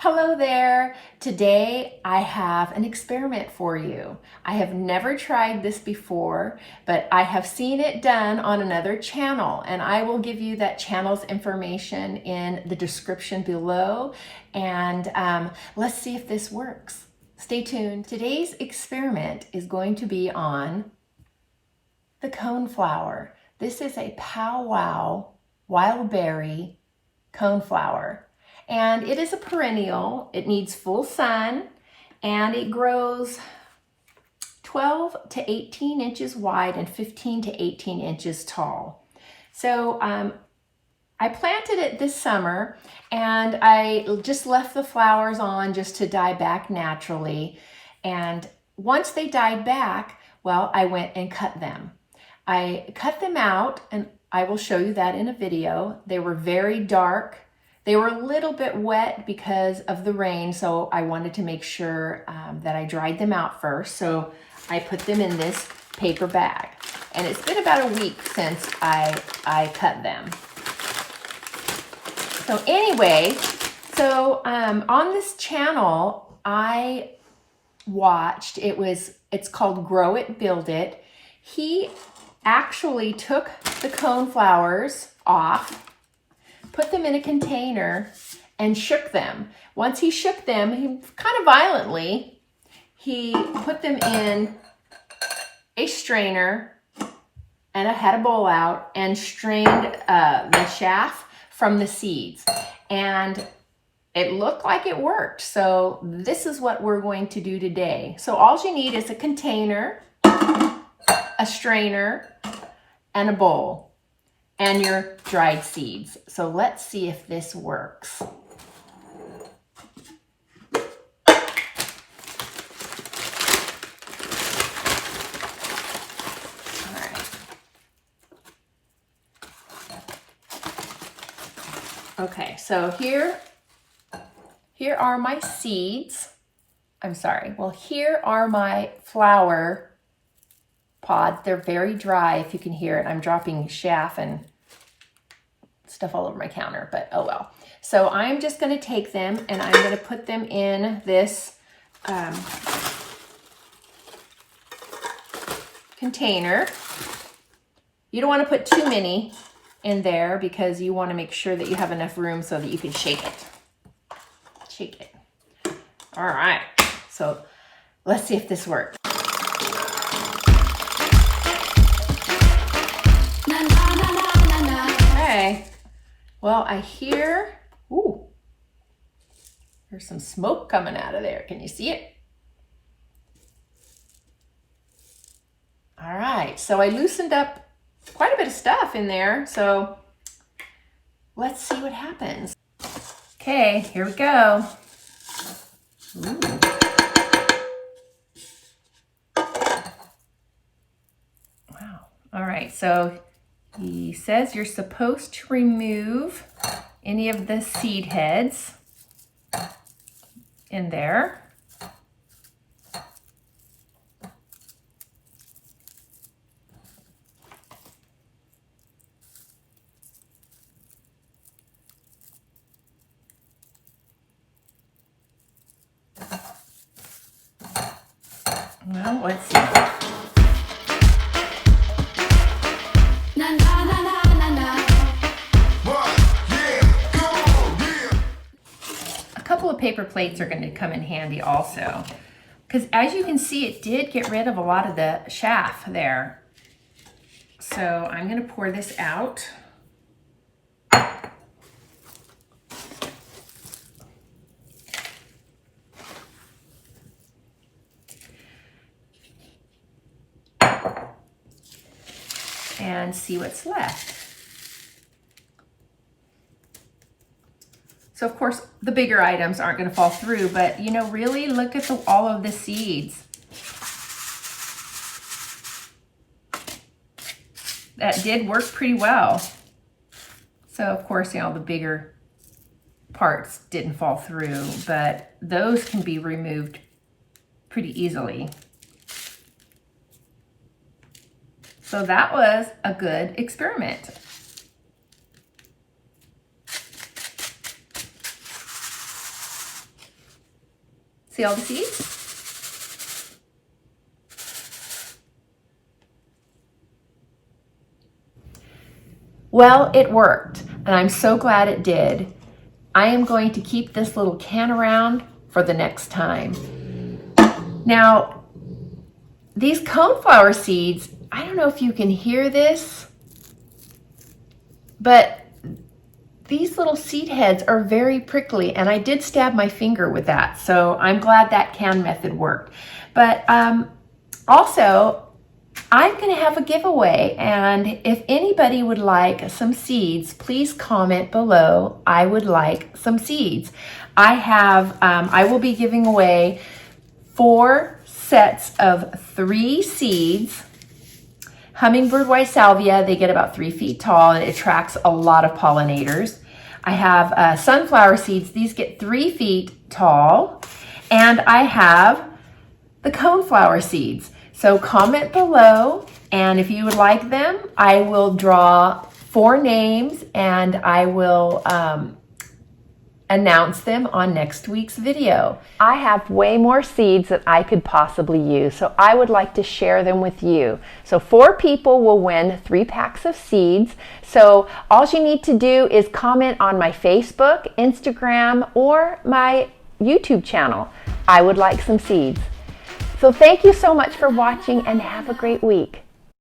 Hello there. Today I have an experiment for you. I have never tried this before, but I have seen it done on another channel, and I will give you that channel's information in the description below. And let's see if this works. Stay tuned. Today's experiment is going to be on the coneflower. This is a powwow wild berry coneflower. And it is a perennial. It needs full sun, and it grows 12 to 18 inches wide and 15 to 18 inches tall. So I planted it this summer, and I just left the flowers on just to die back naturally. And once they died back, well, I went and cut them. I cut them out, and I will show you that in a video. They were very dark. They were a little bit wet because of the rain, so I wanted to make sure that I dried them out first. So I put them in this paper bag. And it's been about a week since I cut them. So anyway, on this channel, I watched, it's called Growit Buildit. He actually took the coneflowers off, put them in a container, and shook them. Once he shook them, he kind of violently, he put them in a strainer and had a bowl out and strained the chaff from the seeds. And it looked like it worked. So this is what we're going to do today. So all you need is a container, a strainer, and a bowl, and your dried seeds. So let's see if this works. All right. Okay, so here are my seeds. Here are my flower pods. They're very dry, if you can hear it. I'm dropping chaff and stuff all over my counter, but oh well. So I'm just going to take them and I'm going to put them in this container. You don't want to put too many in there because you want to make sure that you have enough room so that you can shake it. Shake it. All right. So let's see if this works. Okay. Well, I hear, ooh, there's some smoke coming out of there. Can you see it? All right, so I loosened up quite a bit of stuff in there. So let's see what happens. Okay, here we go. Ooh. Wow. All right, so he says you're supposed to remove any of the seed heads in there. Well, let's see. Paper plates are going to come in handy also, because as you can see, it did get rid of a lot of the chaff there. So I'm going to pour this out. And see what's left. So of course, the bigger items aren't going to fall through, but you know, really look at all of the seeds. That did work pretty well. So of course, you know, the bigger parts didn't fall through, but those can be removed pretty easily. So that was a good experiment. See all the seeds? Well, it worked, and I'm so glad it did. I am going to keep this little can around for the next time. Now, these coneflower seeds, I don't know if you can hear this, but these little seed heads are very prickly, and I did stab my finger with that, so I'm glad that can method worked. But also, I'm going to have a giveaway, and if anybody would like some seeds, please comment below, I would like some seeds. I will be giving away 4 sets of 3 seeds. Hummingbird white salvia, they get about 3 feet tall, and it attracts a lot of pollinators. I have sunflower seeds, these get 3 feet tall, and I have the coneflower seeds. So comment below, and if you would like them, I will draw 4 names, and I will announce them on next week's video. I have way more seeds that I could possibly use, so I would like to share them with you. So 4 people will win 3 packs of seeds. So all you need to do is comment on my Facebook, Instagram, or my YouTube channel. I would like some seeds. So thank you so much for watching, and have a great week.